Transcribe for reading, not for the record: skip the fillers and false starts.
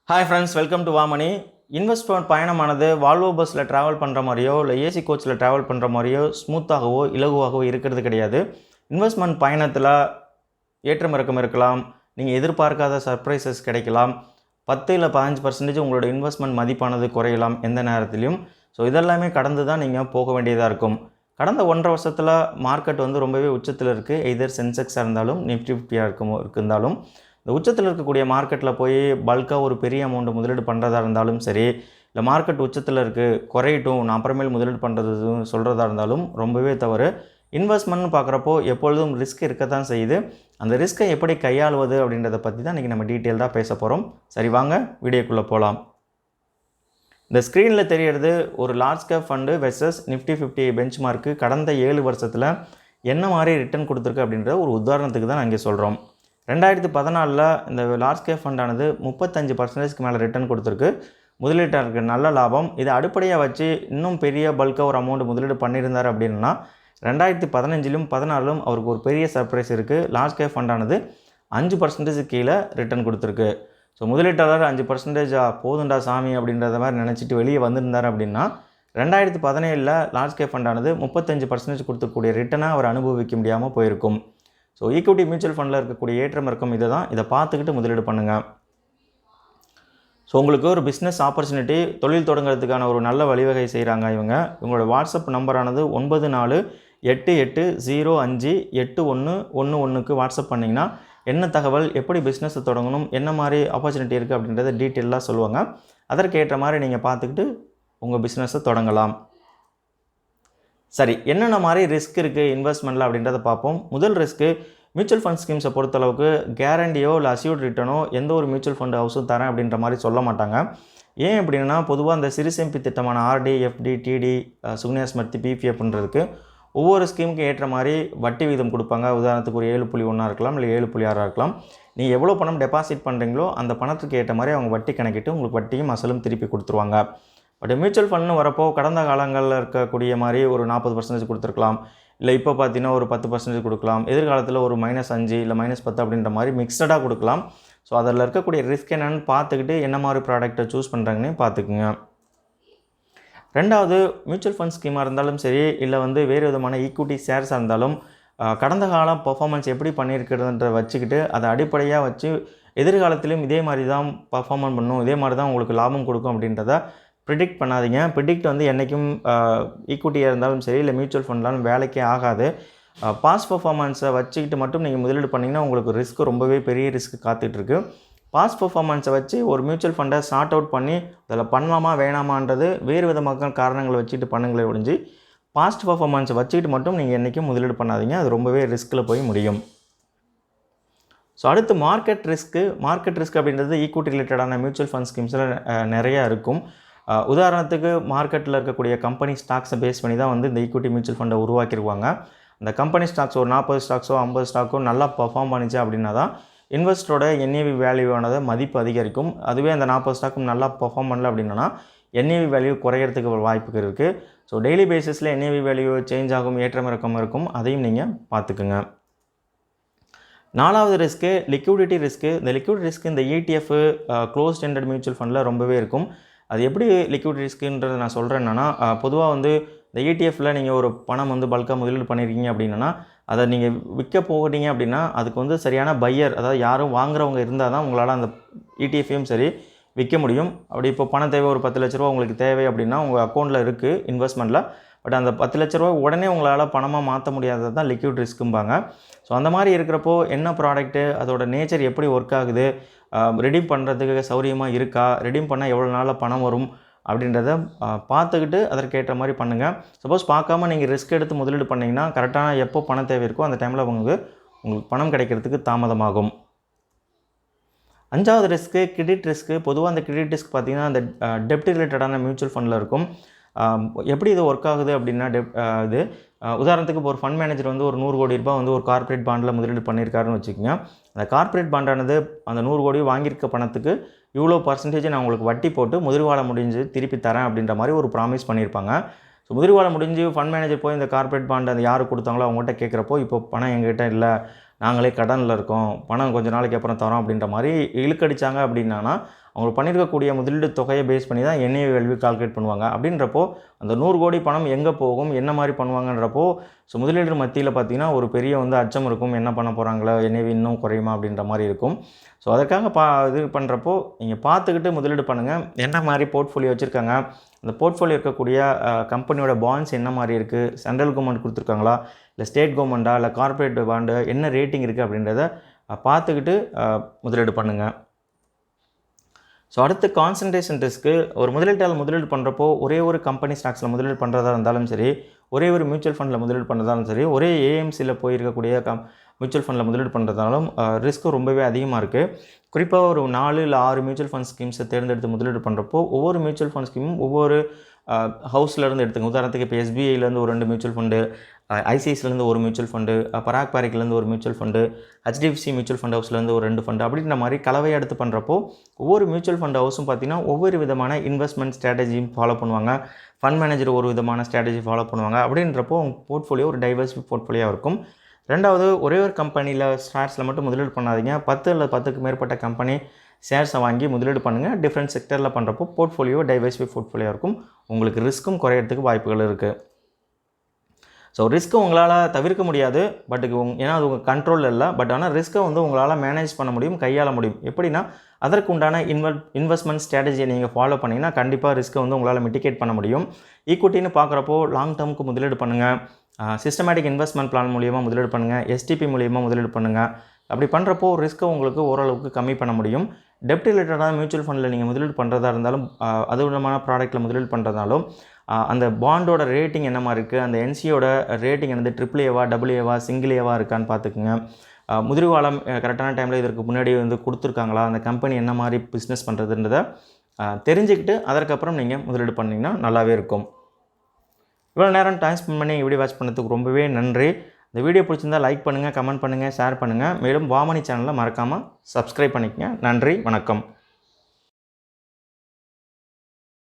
Hi friends, welcome to வாமணி. Investment பயணமானது Volvo பஸ்ஸில் ட்ராவல் பண்ணுற மாதிரியோ இல்லை ஏசி கோச்சில் ட்ராவல் பண்ணுற மாதிரியோ ஸ்மூத்தாகவோ இலகுவாகவோ இருக்கிறது கிடையாது. இன்வெஸ்ட்மெண்ட் பயணத்தில் ஏற்றம் இறக்கம் இருக்கலாம், நீங்கள் எதிர்பார்க்காத சர்ப்ரைசஸ் கிடைக்கலாம், 10 இல்லை 15% உங்களோட இன்வெஸ்ட்மெண்ட் மதிப்பானது குறையலாம் எந்த நேரத்திலையும். ஸோ இதெல்லாமே கடந்து தான் நீங்கள் போக வேண்டியதாக இருக்கும். கடந்த 1.5 வருஷத்தில் மார்க்கெட் ரொம்பவே உச்சத்தில் இருக்குது. எய்தர் சென்செக்ஸாக இருந்தாலும் நிஃப்டி 50 இருந்தாலும் இந்த உச்சத்தில் இருக்கக்கூடிய மார்க்கெட்டில் போய் பல்காக ஒரு பெரிய அமௌண்ட் முதலீடு பண்ணுறதா இருந்தாலும் சரி, இல்லை மார்க்கெட் உச்சத்தில் இருக்குது குறையட்டும் நான் அப்புறமேல் முதலீடு பண்ணுறது சொல்கிறதா இருந்தாலும் ரொம்பவே தவறு. இன்வெஸ்ட்மெண்ட்னு பார்க்குறப்போ எப்பொழுதும் ரிஸ்க் இருக்க தான் செய்யுது. அந்த ரிஸ்க்கை எப்படி கையாளுவது அப்படின்றத பற்றி தான் இன்றைக்கி நம்ம டீட்டெயில்டாக பேச போகிறோம். சரி, வாங்க வீடியோக்குள்ளே போகலாம். இந்த ஸ்க்ரீனில் தெரியறது ஒரு large cap fund versus Nifty 50 bench mark கடந்த 7 வருஷத்தில் என்ன மாதிரி ரிட்டர்ன் கொடுத்துருக்கு அப்படின்ற ஒரு உதாரணத்துக்கு தான் நான் இங்கே சொல்கிறோம். 2014 இந்த லார்ஜ் கேப் ஃபண்டானது 35% மேலே ரிட்டர்ன் கொடுத்துருக்கு. முதலீட்டாளருக்கு நல்ல லாபம். இதை அடிப்படையாக வச்சு இன்னும் பெரிய பல்காக ஒரு அமௌண்ட் முதலீடு பண்ணியிருந்தார் அப்படின்னா 2015லும் 2016லும் அவருக்கு ஒரு பெரிய சர்ப்ரைஸ் இருக்குது. லார்ஜ் கேப் ஃபண்டானது 5% கீழே ரிட்டர்ன் கொடுத்துருக்கு. ஸோ முதலீட்டாளர் 5% போதுண்டா சாமி அப்படின்றத மாதிரி நினச்சிட்டு வெளியே வந்திருந்தார் அப்படின்னா 2017 லார்ஜ் கேப் ஃபண்டானது 35% கொடுத்துக்கூடிய ரிட்டனை அவர் அனுபவிக்க முடியாமல் போயிருக்கும். ஸோ ஈக்விட்டி மியூச்சுவல் ஃபண்டில் இருக்கக்கூடிய ஏற்றம் இருக்கும் இதை தான். இதை பார்த்துக்கிட்டு முதலீடு பண்ணுங்கள். ஸோ உங்களுக்கு ஒரு பிஸ்னஸ் ஆப்பர்ச்சுனிட்டி, தொழில் தொடங்குறதுக்கான ஒரு நல்ல வழிவகை செய்கிறாங்க இவங்களோட வாட்ஸ்அப் நம்பரானது 9488058111க்கு வாட்ஸ்அப் பண்ணிங்கன்னா என்ன தகவல், எப்படி பிஸ்னஸை தொடங்கணும், என்ன மாதிரி ஆப்பர்ச்சுனிட்டி இருக்குது அப்படின்றத டீட்டெயிலாக சொல்லுவாங்க. அதற்கேற்ற மாதிரி நீங்கள் பார்த்துக்கிட்டு உங்கள் பிஸ்னஸை தொடங்கலாம். சரி, என்னென்ன மாதிரி ரிஸ்க் இருக்குது இன்வெஸ்ட்மெண்ட்டில் அப்படின்றத பார்ப்போம். முதல் ரிஸ்க்கு, மியூச்சுவல் ஃபண்ட் ஸ்கீம்ஸை பொறுத்தளவுக்கு கேரண்டியோ இல்லை அசியூர்ட் ரிட்டனோ எந்த ஒரு மியூச்சுவல் ஃபண்ட் ஹவுஸும் தரேன் அப்படின்ற மாதிரி சொல்ல மாட்டாங்க. ஏன் அப்படின்னா பொதுவாக அந்த சிறுசேமிப்பு திட்டமான RD, FD, DD, Sukanya Smriti, பிபிஎஃப்ன்றதுக்கு ஒவ்வொரு ஸ்கீமுக்கு ஏற்ற மாதிரி வட்டி வீதம் கொடுப்பாங்க. உதாரணத்துக்கு ஒரு 7.1 இருக்கலாம், இல்லை 7.6 இருக்கலாம். நீங்கள் எவ்வளோ பணம் டெபாசிட் பண்ணுறீங்களோ அந்த பணத்துக்கு ஏற்ற மாதிரி அவங்க வட்டி கணக்கிட்டு உங்களுக்கு வட்டியும் அசலும் திருப்பி கொடுத்துருவாங்க. பட் மியூச்சுவல் ஃபண்ட்னு வரப்போ கடந்த காலங்களில் இருக்கக்கூடிய மாதிரி ஒரு 40% கொடுத்துருக்கலாம், இல்லை இப்போ பார்த்தீங்கன்னா ஒரு 10% கொடுக்கலாம், எதிர்காலத்தில் ஒரு -5 இல்லை -10 அப்படின்ற மாதிரி மிக்சடாக கொடுக்கலாம். ஸோ அதில் இருக்கக்கூடிய ரிஸ்க் என்னென்னு பார்த்துக்கிட்டு என்ன மாதிரி ப்ராடக்ட்டை சூஸ் பண்ணுறாங்கன்னு பார்த்துக்குங்க. ரெண்டாவது, மியூச்சுவல் ஃபண்ட் ஸ்கீமாக இருந்தாலும் சரி, இல்லை வேறு விதமான ஈக்விட்டி ஷேர்ஸாக இருந்தாலும் கடந்த காலம் பர்ஃபார்மன்ஸ் எப்படி பண்ணியிருக்கிறதுன்ற வச்சுக்கிட்டு அதை அடிப்படையாக வச்சு எதிர்காலத்திலும் இதே மாதிரி தான் பர்ஃபார்மன்ஸ் பண்ணும், இதே மாதிரி தான் உங்களுக்கு லாபம் கொடுக்கும் அப்படின்றத ப்ரிடிக்ட் பண்ணாதீங்க. ப்ரிடிக்ட் என்றைக்கும் ஈக்விட்டியாக இருந்தாலும் சரி, இல்லை மியூச்சுவல் ஃபண்ட்லாலும் வேலைக்கே ஆகாது. பாஸ்ட் பர்ஃபார்மன்ஸை வச்சுக்கிட்டு மட்டும் நீங்கள் முதலீடு பண்ணிங்கன்னா உங்களுக்கு ரிஸ்க் ரொம்பவே பெரிய ரிஸ்க் காத்துட்ருக்கு. பாஸ்ட் பர்ஃபார்மன்ஸை வச்சு ஒரு மியூச்சுவல் ஃபண்டை சார்ட் அவுட் பண்ணி அதில் பண்ணலாமா வேணாமான்றது வேறு விதமான காரணங்களை வச்சுக்கிட்டு பண்ணுங்களே ஒழிஞ்சு பாஸ்ட் பர்ஃபார்மன்ஸை வச்சுக்கிட்டு மட்டும் நீங்கள் என்றைக்கும் முதலீடு பண்ணாதீங்க. அது ரொம்பவே ரிஸ்கில் போய் முடியும். ஸோ அடுத்து மார்க்கெட் ரிஸ்க் அப்படின்றது ஈக்விட்டி ரிலேட்டடான மியூச்சுவல் ஃபண்ட் ஸ்கீம்ஸில் நிறையா இருக்கும். உதாரணத்துக்கு மார்க்கெட்டில் இருக்கக்கூடிய கம்பெனி ஸ்டாக்ஸை பேஸ் பண்ணி தான் இந்த ஈக்விட்டி மியூச்சுவல் ஃபண்டை உருவாக்கிடுவாங்க. அந்த கம்பெனி ஸ்டாக்ஸ் ஒரு 40 ஸ்டாக்ஸோ 50 ஸ்டாக்கோ நல்லா பர்ஃபார்ம் பண்ணிச்சு அப்படின்னா தான் இன்வெஸ்டரோட NAV வேல்யூவானது மதிப்பு அதிகரிக்கும். அதுவே அந்த 40 ஸ்டாக்கும் நல்லா பர்ஃபார்ம் பண்ணல அப்படின்னா NAV வேல்யூ குறையிறதுக்கு வாய்ப்பு இருக்குது. ஸோ டெய்லி பேசிஸில் NAV வேல்யூ சேஞ்ச் ஆகும், ஏற்றம் இறக்கம் இருக்கும். அதையும் நீங்கள் பார்த்துக்குங்க. 4வது ரிஸ்க்கு லிக்விடிட்டி ரிஸ்க்கு. இந்த லிக்விடிட்டி ரிஸ்க் இந்த ETF க்ளோஸ்ட் எண்டட் மியூச்சுவல் ஃபண்டில் ரொம்பவே இருக்கும். அது எப்படி லிக்விட் ரிஸ்க்குன்றது நான் சொல்கிறேன் என்னென்னா, பொதுவாக இந்த ETF நீங்கள் ஒரு பணம் பல்காக முதலீடு பண்ணியிருக்கீங்க அப்படின்னா அதை நீங்கள் விற்க போகிறீங்க அப்படின்னா அதுக்கு சரியான பையர், அதாவது யாரும் வாங்குறவங்க இருந்தால் தான் உங்களால் அந்த ETFையும் சரி விற்க முடியும். அப்படி இப்போ பணம் தேவை, ஒரு 10 லட்ச ரூபா உங்களுக்கு தேவை அப்படின்னா உங்கள் அக்கௌண்ட்டில் இருக்குது இன்வெஸ்ட்மெண்ட்டில், பட் அந்த 10 லட்ச ரூபா உடனே உங்களால் பணமாக மாற்ற முடியாதது தான் லிக்விட் ரிஸ்க்கும்பாங்க. ஸோ அந்த மாதிரி இருக்கிறப்போ என்ன ப்ராடக்ட்டு, அதோட நேச்சர் எப்படி ஒர்க் ஆகுது, ரெடீம் பண்ணுறதுக்கு சௌரியமாக இருக்கா, ரெடீம் பண்ணால் எவ்வளோ நாளில் பணம் வரும் அப்படின்றத பார்த்துக்கிட்டு அதற்கேற்ற மாதிரி பண்ணுங்கள். சப்போஸ் பார்க்காம நீங்கள் ரிஸ்க் எடுத்து முதலீடு பண்ணிங்கன்னா கரெக்டான எப்போ பணம் தேவை இருக்கோ அந்த டைமில் உங்களுக்கு பணம் கிடைக்கிறதுக்கு தாமதமாகும். 5வது ரிஸ்க்கு கிரெடிட் ரிஸ்க்கு. பொதுவாக அந்த கிரெடிட் ரிஸ்க் பார்த்திங்கன்னா அந்த டெப்ட் ரிலேட்டடான மியூச்சுவல் ஃபண்டில் இருக்கும். எப்படி இது ஒர்க் ஆகுது அப்படின்னா இது உதாரணத்துக்கு இப்போ ஒரு ஃபண்ட் மேனேஜர் ஒரு 100 கோடி ரூபாய் ஒரு கார்ப்பரேட் பாண்டில் முதலீடு பண்ணியிருக்காருன்னு வச்சுக்கோங்க. அந்த கார்ப்பரேட் பாண்டானது அந்த 100 கோடி வாங்கியிருக்க பணத்துக்கு இவ்வளோ % நான் உங்களுக்கு வட்டி போட்டு முதிர்வாழம் முடிஞ்சு திருப்பி தரேன் அப்படின்ற மாதிரி ஒரு ப்ராமிஸ் பண்ணியிருப்பாங்க. ஸோ முதிர்வாழம் முடிஞ்சு ஃபண்ட் மேனேஜர் போய் இந்த கார்ப்பரேட் பாண்ட் அந்த யார் கொடுத்தாங்களோ அவங்ககிட்ட கேட்குறப்போ இப்போ பணம் எங்ககிட்ட இல்லை, நாங்களே கடனில் இருக்கோம், பணம் கொஞ்சம் நாளைக்கு அப்புறம் தரோம் அப்படின்ற மாதிரி இழுக்கடிச்சாங்க அப்படின்னா அவங்க பண்ணியிருக்கக்கூடிய முதலீடு தொகையை பேஸ் பண்ணி தான் NAV வேல்யூ கால்குலேட் பண்ணுவாங்க. அப்படின்றப்போ அந்த 100 கோடி பணம் எங்கே போகும், என்ன மாதிரி பண்ணுவாங்கன்றப்போ ஸோ முதலீடு மத்தியில் பார்த்தீங்கன்னா ஒரு பெரிய அச்சம் இருக்கும். என்ன பண்ண போகிறாங்களோ, NAV இன்னும் குறையுமா அப்படின்ற மாதிரி இருக்கும். ஸோ அதற்காக இது பண்ணுறப்போ நீங்கள் பார்த்துக்கிட்டு முதலீடு பண்ணுங்கள். என்ன மாதிரி போர்ட்ஃபோலியோ வச்சுருக்காங்க, அந்த போர்ட்ஃபோலியோ இருக்கக்கூடிய கம்பெனியோட பாண்ட்ஸ் என்ன மாதிரி இருக்குது, சென்ட்ரல் கவர்மெண்ட் கொடுத்துருக்காங்களா, இல்லை ஸ்டேட் கவர்மெண்ட்டா, இல்லை கார்ப்பரேட் பாண்டு என்ன ரேட்டிங் இருக்குது அப்படின்றத பார்த்துக்கிட்டு முதலீடு பண்ணுங்கள். ஸோ அடுத்து கான்சன்ட்ரேஷன் ரிஸ்க்கு. ஒரு முதலீட்டாளர் முதலீடு பண்ணுறப்போ ஒரே ஒரு கம்பெனி ஸ்டாக்ஸில் முதலீடு பண்ணுறதா இருந்தாலும் சரி, ஒரே ஒரு மியூச்சுவல் ஃபண்டில் முதலீடு பண்ணுறதாலும் சரி, ஒரே AMCயில் போயிருக்கக்கூடிய மியூச்சுவல் ஃபண்டில் முதலீடு பண்ணுறதாலும் ரிஸ்க்கு ரொம்பவே அதிகமாக இருக்குது. குறிப்பாக ஒரு 4 இல்லை 6 மியூச்சுவல் ஃபண்ட் ஸ்கீம்ஸை தேர்ந்தெடுத்து முதலீடு பண்ணுறப்போ ஒவ்வொரு மியூச்சுவல் ஃபண்ட் ஸ்கீமும் ஒவ்வொரு ஹவுஸ்லேருந்து எடுத்துங்க. உதாரணத்துக்கு இப்போ SBIலேருந்து ஒரு 2 மியூச்சுவல் ஃபண்டு, ICICIலேருந்து ஒரு மியூச்சுவல் ஃபண்டு, பராக் பாரிக்லேருந்து ஒரு mutual fund, HDFC mutual fund ஹவுஸ்லேருந்து ஒரு 2 ஃபண்டு அப்படின்ற மாதிரி கலவையாக எடுத்து பண்ணுறப்போ ஒவ்வொரு மியூச்சுவல் ஃபண்ட் ஹவுஸும் பார்த்திங்கன்னா ஒவ்வொரு விதமான இன்வெஸ்ட்மெண்ட் ஸ்ட்ராட்டஜியும் ஃபாலோ பண்ணுவாங்க. ஃபண்ட் மேனேஜர் ஒரு விதமான ஸ்ட்ராட்டஜி ஃபாலோ பண்ணுவாங்க. அப்படின்றப்போ உங்கள் போர்ட்ஃபோலியோ ஒரு டைவர்சிஃபை போர்ட்ஃபோலியோ இருக்கும். ரெண்டாவது, ஒரே ஒரு கம்பெனியில் ஷேர்ஸில் மட்டும் முதலீடு பண்ணாதீங்க. 10 இல்லை 10க்கு மேற்பட்ட கம்பெனி ஷேர்ஸை வாங்கி முதலீடு பண்ணுங்கள். டிஃப்ரெண்ட் செக்டரில் பண்ணுறப்போ போர்ட்ஃபோலியோ டைவர்சிஃபை போர்ட்ஃபோலியோ இருக்கும். உங்களுக்கு ரிஸ்க்கும் குறையிறதுக்கு வாய்ப்புகள் இருக்குது. ஸோ ரிஸ்க்கு உங்களால் தவிர்க்க முடியாது, பட் ஏன்னா அது உங்கள் கண்ட்ரோலில் இல்லை. பட் ஆனால் ரிஸ்க்கை உங்களால் மேனேஜ் பண்ண முடியும், கையாள முடியும். எப்படின்னா அதற்கு உண்டான இன்வெஸ்ட்மெண்ட் ஸ்ட்ராட்டஜியை நீங்கள் ஃபாலோ பண்ணிங்கன்னா கண்டிப்பாக ரிஸ்க்கை உங்களால் மிட்டிகேட் பண்ண முடியும். ஈக்விட்டின்னு பார்க்குறப்போ லாங் டேர்முக்கு முதலீடு பண்ணுங்கள். சிஸ்டமேட்டிக் இன்வெஸ்ட்மெண்ட் பிளான் மூலியமாக முதலீடு பண்ணுங்கள். STP மூலியமாக முதலீடு பண்ணுங்கள். அப்படி பண்ணுறப்போ ரிஸ்க்கை உங்களுக்கு ஓரளவுக்கு கம்மி பண்ண முடியும். டெப்ட் ரிலேட்டடான மியூச்சுவல் ஃபண்டில் நீங்கள் முதலீடு பண்ணுறதா இருந்தாலும், அது விதமான ப்ராடக்ட்டில் முதலீடு பண்ணுறதாலும் அந்த பாண்டோட ரேட்டிங் என்ன மாதிரி இருக்குது, அந்த NCயோட ரேட்டிங் என்னது, AAA-வா, AA-வா, சிங்கிள்-Aவா இருக்கான்னு பார்த்துக்குங்க. முதிர்காலம் கரெக்டான டைமில் இதற்கு முன்னாடி கொடுத்துருக்காங்களா, அந்த கம்பெனி என்ன மாதிரி பிஸ்னஸ் பண்ணுறதுன்றதை தெரிஞ்சுக்கிட்டு அதற்கப்புறம் நீங்கள் முதலீடு பண்ணிங்கன்னா நல்லாவே இருக்கும். இவ்வளோ நேரம் டைம் ஸ்பெண்ட் பண்ணி வீடியோ வாட்ச் பண்ணதுக்கு ரொம்பவே நன்றி. இந்த வீடியோ பிடிச்சிருந்தால் லைக் பண்ணுங்கள், கமெண்ட் பண்ணுங்கள், ஷேர் பண்ணுங்கள். மேலும் வாமணி சேனலை மறக்காமல் சப்ஸ்கிரைப் பண்ணிக்கங்க. நன்றி, வணக்கம்.